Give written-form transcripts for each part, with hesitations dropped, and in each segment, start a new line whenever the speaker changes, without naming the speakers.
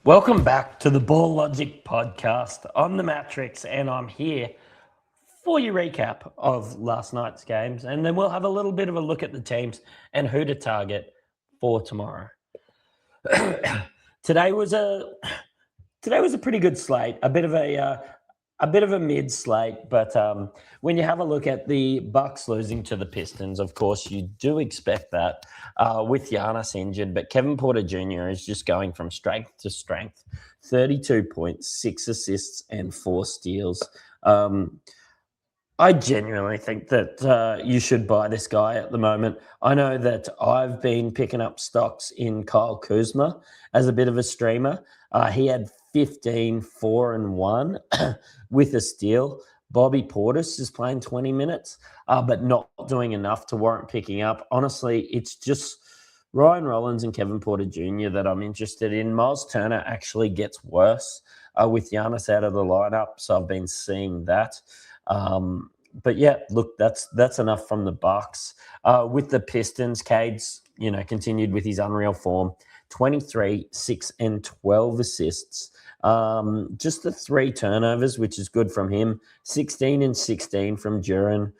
Welcome back to the Ball Logic podcast. I'm the Matrix and I'm here for your recap of last night's games, and then we'll have a little bit of a look at the teams and who to target for tomorrow. Today was a pretty good slate, a bit of a mid slate, but when you have a look at the Bucks losing to the Pistons, of course you do expect that with Giannis injured, but Kevin Porter Jr. is just going from strength to strength. 32 points, 6 assists, and 4 steals. I genuinely think that you should buy this guy at the moment. I know that I've been picking up stocks in Kyle Kuzma as a bit of a streamer. He had 15, 4, and 1 with a steal. Bobby Portis is playing 20 minutes, but not doing enough to warrant picking up. Honestly, it's just Ryan Rollins and Kevin Porter Jr. that I'm interested in. Miles Turner actually gets worse with Giannis out of the lineup, so I've been seeing that. But yeah, look, that's enough from the Bucks. With the Pistons, Cade's continued with his unreal form. 23, 6, and 12 assists. Just the 3 turnovers, which is good from him. 16 and 16 from Duran.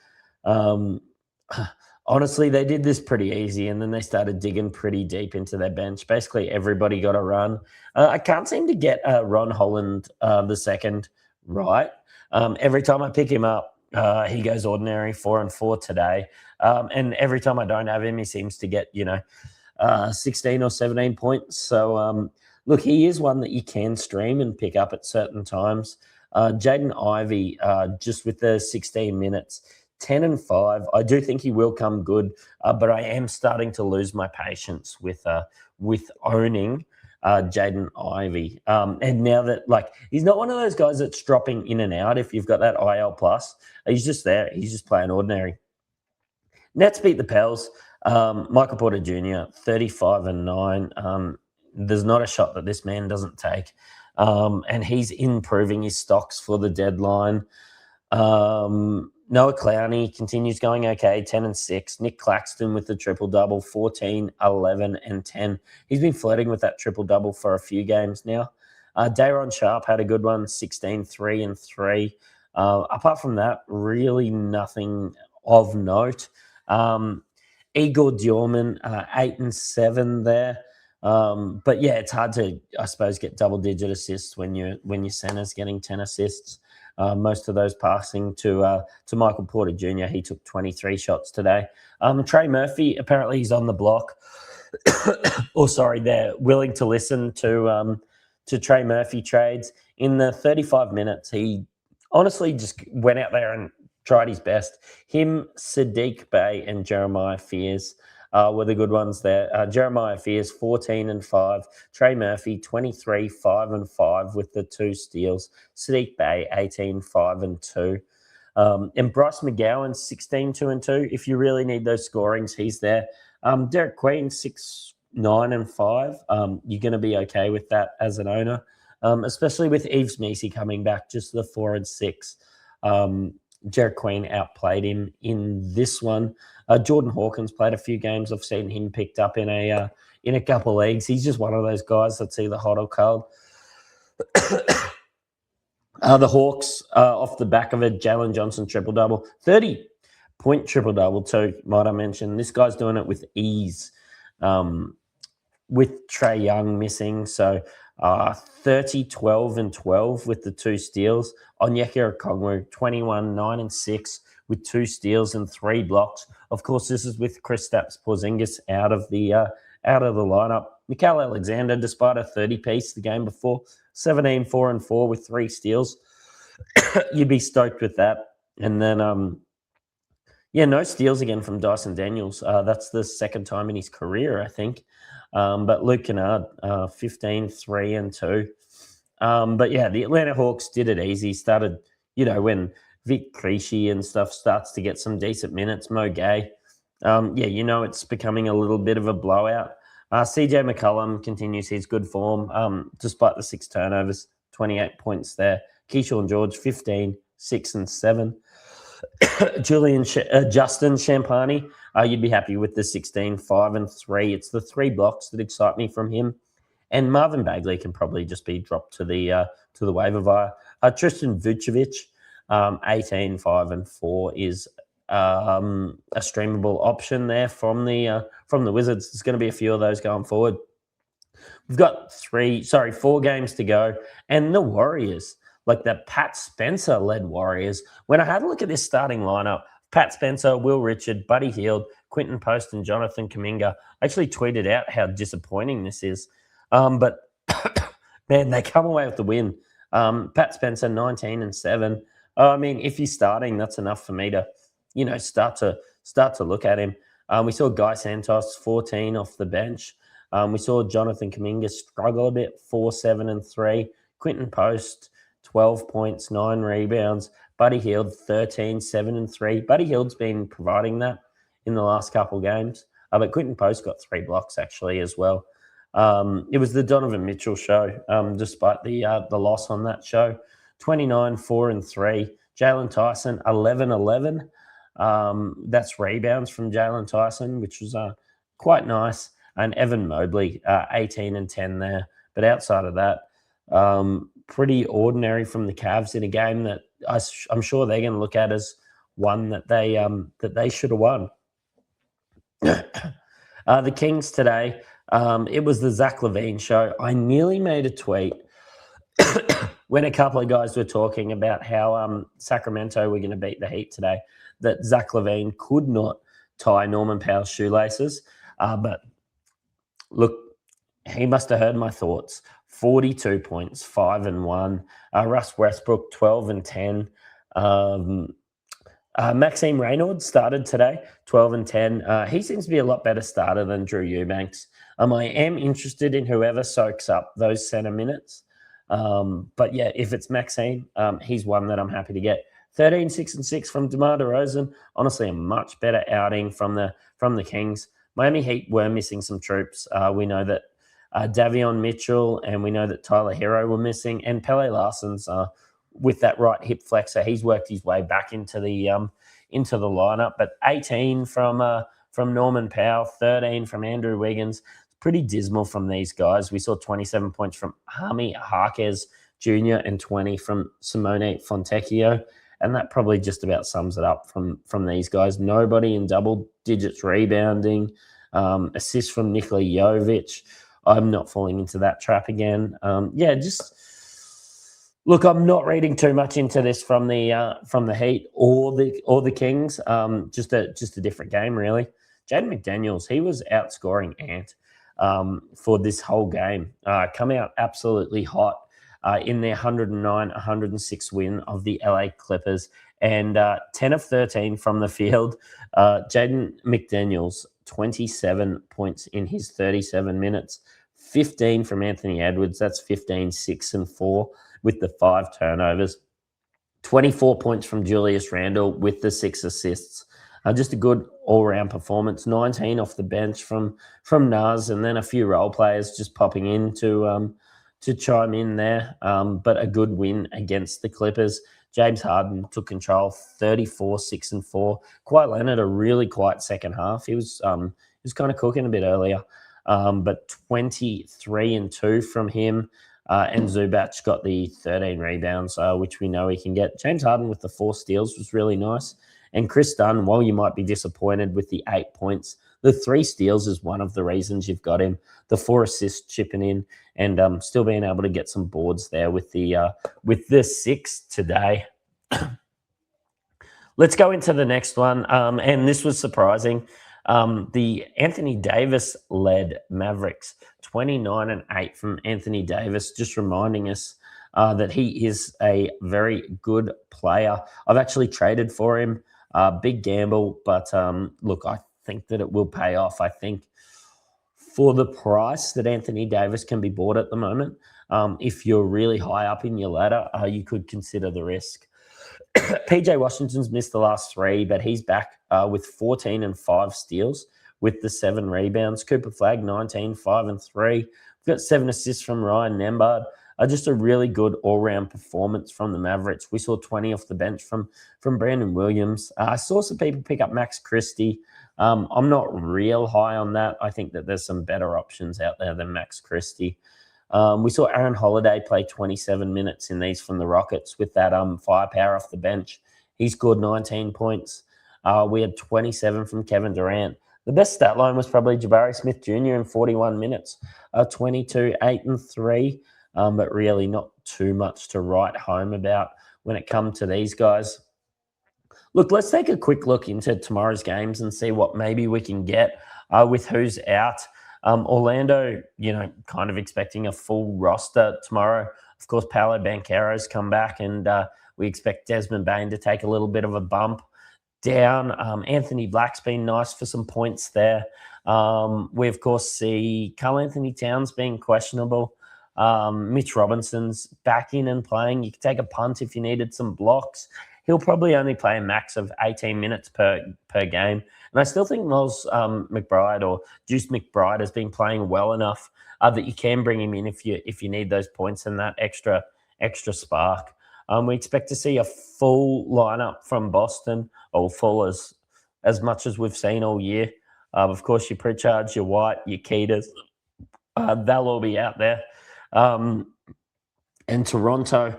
Honestly, they did this pretty easy, and then they started digging pretty deep into their bench. Basically, everybody got a run. I can't seem to get Ron Holland the second right. Every time I pick him up, he goes ordinary, 4 and 4 today. And every time I don't have him, he seems to get, 16 or 17 points. So, look, he is one that you can stream and pick up at certain times. Jaden Ivey, just with the 16 minutes, 10 and 5. I do think he will come good, but I am starting to lose my patience with owning Jaden Ivey. And now that, he's not one of those guys that's dropping in and out if you've got that IL plus. He's just there. He's just playing ordinary. Nets beat the Pels. Michael Porter Jr., 35 and 9. There's not a shot that this man doesn't take. And he's improving his stocks for the deadline. Noah Clowney continues going okay, 10 and 6. Nick Claxton with the triple-double, 14, 11, and 10. He's been flirting with that triple-double for a few games now. Day'Ron Sharp had a good one, 16, 3, and 3. Apart from that, really nothing of note. Igor Diorman, 8 and 7 there. But yeah, it's hard to, I suppose, get double-digit assists when your center's getting 10 assists. Most of those passing to Michael Porter Jr. He took 23 shots today. Trey Murphy, apparently he's on the block. They're willing to listen to Trey Murphy trades. In the 35 minutes, he honestly just went out there and tried his best. Him, Sadiq Bey, and Jeremiah Fears were the good ones there. Jeremiah Fears, 14 and 5. Trey Murphy, 23, 5 and 5 with the 2 steals. Sadiq Bey, 18, 5 and 2. And Bryce McGowan, 16, 2 and 2. If you really need those scorings, he's there. Derek Queen, 6, 9 and 5. You're going to be okay with that as an owner, especially with Yves Messi coming back, just the 4 and 6. Derek Queen outplayed him in this one. Jordan Hawkins played a few games. I've seen him picked up in a couple leagues. He's just one of those guys that's either hot or cold. The Hawks, off the back of a Jalen Johnson triple-double. 30-point triple-double too, might I mention. This guy's doing it with ease, with Trae Young missing. So 30, 12, and 12 with the 2 steals. Onyeka Okongwu, 21, 9, and 6 with 2 steals and 3 blocks. Of course, this is with Kristaps Porzingis out of the lineup. Nickeil Alexander, despite a 30-piece the game before, 17, 4, and 4 with 3 steals. You'd be stoked with that. And then, no steals again from Dyson Daniels. That's the second time in his career, I think. But Luke Kennard, 15, 3, and 2. But yeah, the Atlanta Hawks did it easy. Started, when Vic Krejci and stuff starts to get some decent minutes, Mo Gay. It's becoming a little bit of a blowout. CJ McCollum continues his good form, despite the 6 turnovers, 28 points there. Keyshawn George, 15, 6, and 7. Justin Champagny, you'd be happy with the 16, 5, and 3. It's the 3 blocks that excite me from him. And Marvin Bagley can probably just be dropped to the waiver wire. Tristan Vucevic, 18, 5, and 4 is a streamable option there from the Wizards. There's going to be a few of those going forward. We've got 4 games to go, and the Warriors, like the Pat Spencer led Warriors. When I had a look at this starting lineup, Pat Spencer, Will Richard, Buddy Hield, Quinton Post, and Jonathan Kuminga, I actually tweeted out how disappointing this is. But man, they come away with the win. Pat Spencer, 19 and 7. I mean, if he's starting, that's enough for me to, start to look at him. We saw Guy Santos, 14 off the bench. We saw Jonathan Kuminga struggle a bit, 4, 7, and 3. Quinton Post, 12 points, 9 rebounds. Buddy Hield, 13, 7, and 3. Buddy Hield's been providing that in the last couple games. But Quinton Post got 3 blocks actually as well. It was the Donovan Mitchell show, despite the loss on that show. 29, 4, and 3. Jalen Tyson, 11, 11. That's rebounds from Jalen Tyson, which was quite nice. And Evan Mobley, 18 and 10 there. But outside of that, pretty ordinary from the Cavs in a game that I'm sure they're going to look at as one that they should have won. The Kings today, it was the Zach Lavine show. I nearly made a tweet when a couple of guys were talking about how Sacramento were going to beat the Heat today, that Zach Lavine could not tie Norman Powell's shoelaces. But look, he must have heard my thoughts. 42 points, 5 and 1. Russ Westbrook, 12 and 10. Maxime Reynolds started today, 12 and 10. He seems to be a lot better starter than Drew Eubanks. I am interested in whoever soaks up those center minutes. But yeah, if it's Maxime, he's one that I'm happy to get. 13, 6, and 6 from DeMar DeRozan. Honestly, a much better outing from the Kings. Miami Heat were missing some troops. We know that Davion Mitchell and we know that Tyler Hero were missing, and Pele Larson's with that right hip flexor. He's worked his way back into the lineup. But 18 from Norman Powell, 13 from Andrew Wiggins. Pretty dismal from these guys. We saw 27 points from Jaime Jaquez Jr. and 20 from Simone Fontecchio. And that probably just about sums it up from these guys. Nobody in double digits rebounding. Assists from Nikola Jovic. I'm not falling into that trap again. Look, I'm not reading too much into this from the Heat or the Kings. Just a different game, really. Jaden McDaniels, he was outscoring Ant for this whole game. Come out absolutely hot. In their 109-106 win of the LA Clippers, and 10 of 13 from the field. Jaden McDaniels, 27 points in his 37 minutes, 15 from Anthony Edwards. That's 15, 6, and 4 with the 5 turnovers. 24 points from Julius Randle with the 6 assists. Just a good all-round performance. 19 off the bench from Naz, and then a few role players just popping in to chime in there, but a good win against the Clippers. James Harden took control, 34, 6, and 4. Kawhi Leonard, a really quiet second half. He was kind of cooking a bit earlier, but 23 and 2 from him. And Zubac got the 13 rebounds, which we know he can get. James Harden with the 4 steals was really nice. And Chris Dunn, while you might be disappointed with the 8 points, the 3 steals is one of the reasons you've got him. The 4 assists chipping in, and still being able to get some boards there with the 6 today. Let's go into the next one, and this was surprising. The Anthony Davis led Mavericks, 29 and 8 from Anthony Davis, just reminding us that he is a very good player. I've actually traded for him. Big gamble, but look, I think that it will pay off. I think for the price that Anthony Davis can be bought at the moment, if you're really high up in your ladder, you could consider the risk. PJ Washington's missed the last 3, but he's back with 14 and 5 steals with the 7 rebounds. Cooper Flagg, 19, 5, and 3. We've got 7 assists from Ryan Nembhard. Just a really good all-round performance from the Mavericks. We saw 20 off the bench from Brandon Williams. I saw some people pick up Max Christie. I'm not real high on that. I think that there's some better options out there than Max Christie. We saw Aaron Holiday play 27 minutes in these from the Rockets with that firepower off the bench. He scored 19 points. We had 27 from Kevin Durant. The best stat line was probably Jabari Smith Jr. in 41 minutes, 22, 8 and 3, but really not too much to write home about when it comes to these guys. Look, let's take a quick look into tomorrow's games and see what maybe we can get with who's out. Orlando, kind of expecting a full roster tomorrow. Of course, Paolo Banchero's come back, and we expect Desmond Bane to take a little bit of a bump down. Anthony Black's been nice for some points there. We, of course, see Karl Anthony Towns being questionable. Mitch Robinson's back in and playing. You could take a punt if you needed some blocks. He'll probably only play a max of 18 minutes per game. And I still think Miles McBride or Juice McBride has been playing well enough that you can bring him in if you need those points and that extra spark. We expect to see a full lineup from Boston, or full as much as we've seen all year. Of course, your Pritchards, your White, your Keaters, they'll all be out there. And Toronto,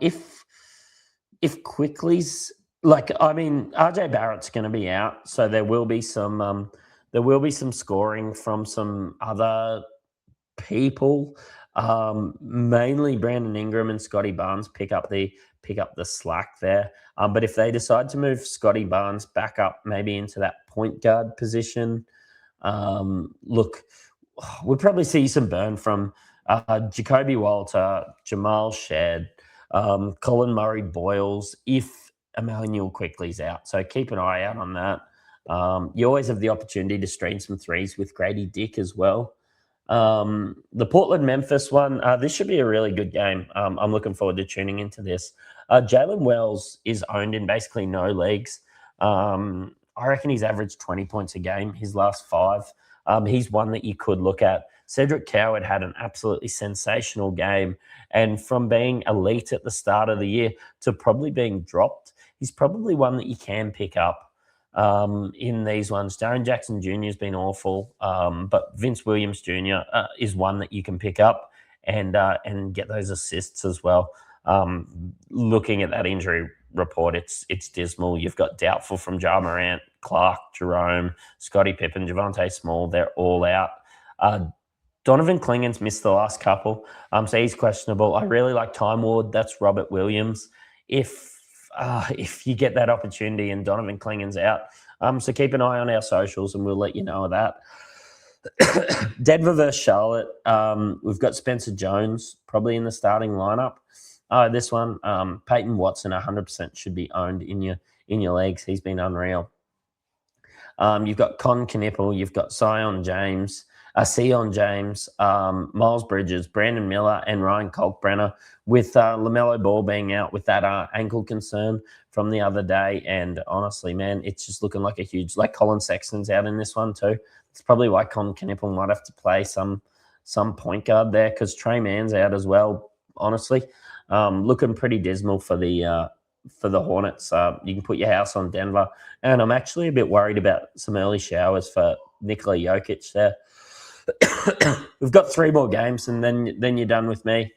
if Quickly's RJ Barrett's going to be out, so there will be some scoring from some other people. Mainly Brandon Ingram and Scotty Barnes pick up the slack there. But if they decide to move Scotty Barnes back up, maybe into that point guard position, we'll probably see some burn from Jacoby Walter, Jamal Shedd, Colin Murray Boyles, if Emmanuel Quickly's out. So keep an eye out on that. You always have the opportunity to stream some threes with Grady Dick as well. The Portland-Memphis one, this should be a really good game. I'm looking forward to tuning into this. Jalen Wells is owned in basically no leagues. I reckon he's averaged 20 points a game his last 5. He's one that you could look at. Cedric Coward had an absolutely sensational game, and from being elite at the start of the year to probably being dropped, he's probably one that you can pick up in these ones. Jaren Jackson Jr. has been awful, but Vince Williams Jr. Is one that you can pick up and get those assists as well. Looking at that injury report, it's dismal. You've got doubtful from Ja Morant, Clark, Jerome, Scottie Pippen, Javonte Small. They're all out. Donovan Clingan's missed the last couple, so he's questionable. I really like Time Ward. That's Robert Williams. If you get that opportunity and Donovan Clingan's out, so keep an eye on our socials and we'll let you know of that. Denver versus Charlotte. We've got Spencer Jones probably in the starting lineup. This one, Peyton Watson 100% should be owned in your leagues. He's been unreal. You've got Con Knipple, you've got Sion James, Miles Bridges, Brandon Miller, and Ryan Kalkbrenner, with LaMelo Ball being out with that ankle concern from the other day. And honestly, man, it's just looking like a huge, like Colin Sexton's out in this one too. It's probably why Con Knipple might have to play some point guard there, because Trey Mann's out as well, honestly. Looking pretty dismal for the Hornets. You can put your house on Denver. And I'm actually a bit worried about some early showers for Nikola Jokic there. We've got 3 more games and then you're done with me.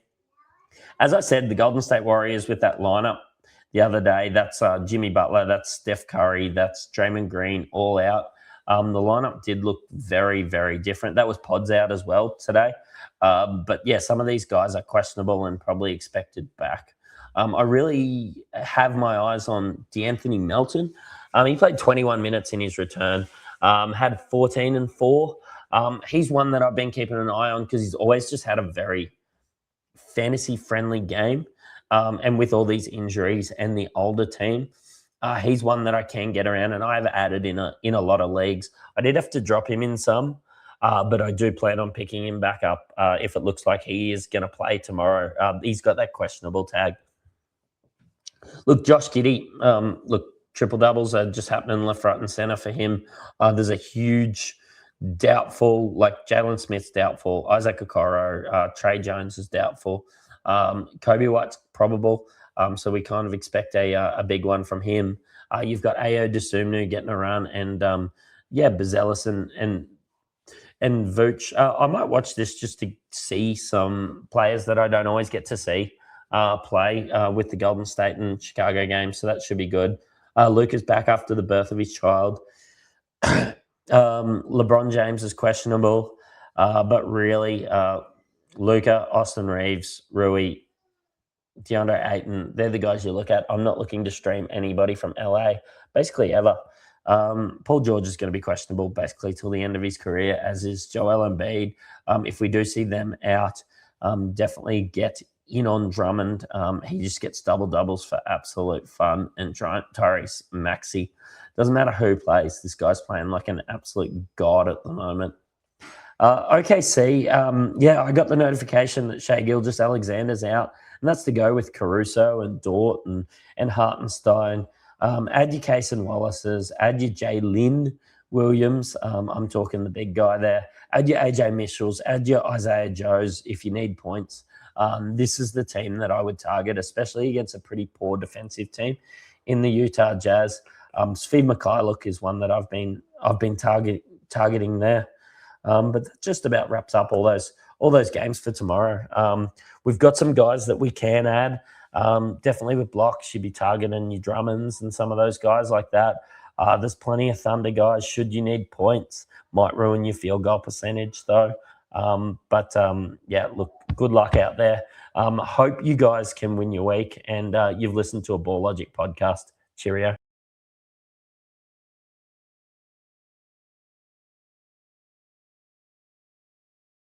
As I said, the Golden State Warriors with that lineup the other day, that's Jimmy Butler, that's Steph Curry, that's Draymond Green, all out. The lineup did look very, very different. That was Pods out as well today. But yeah, some of these guys are questionable and probably expected back. I really have my eyes on DeAnthony Melton. He played 21 minutes in his return, had 14 and 4. He's one that I've been keeping an eye on because he's always just had a very fantasy-friendly game. And with all these injuries and the older team, he's one that I can get around, and I've added in a lot of leagues. I did have to drop him in some, but I do plan on picking him back up if it looks like he is going to play tomorrow. He's got that questionable tag. Look, Josh Giddey, triple-doubles are just happening left, right, and center for him. There's a huge Doubtful, like Jalen Smith's doubtful. Isaac Okoro, Trey Jones is doubtful. Kobe White's probable. So we kind of expect a big one from him. You've got Ao Desumnu getting a run, and yeah, Bazelis and Vooch. I might watch this just to see some players that I don't always get to see play with the Golden State and Chicago games, so that should be good. Luca's back after the birth of his child. LeBron James is questionable, but really, Luca, Austin Reeves, Rui, DeAndre Ayton, they're the guys you look at. I'm not looking to stream anybody from LA, basically ever. Paul George is going to be questionable basically till the end of his career, as is Joel Embiid. If we do see them out, definitely get in on Drummond. He just gets double doubles for absolute fun. And Tyrese Maxey, doesn't matter who plays, this guy's playing like an absolute god at the moment. OKC, yeah, I got the notification that Shai Gilgeous-Alexander's out, and that's to go with Caruso and Dort and Hartenstein. Add your Case and Wallace's, add your Jalen Williams. I'm talking the big guy there. Add your AJ Mitchells, add your Isaiah Joes if you need points. This is the team that I would target, especially against a pretty poor defensive team in the Utah Jazz. Svi Mikhailuk is one that I've been targeting there. But that just about wraps up all those games for tomorrow. We've got some guys that we can add. Definitely with blocks, you'd be targeting your Drummonds and some of those guys like that. There's plenty of Thunder guys. Should you need points, might ruin your field goal percentage though. But yeah, look, good luck out there. Hope you guys can win your week, and you've listened to a Ball Logic podcast. Cheerio.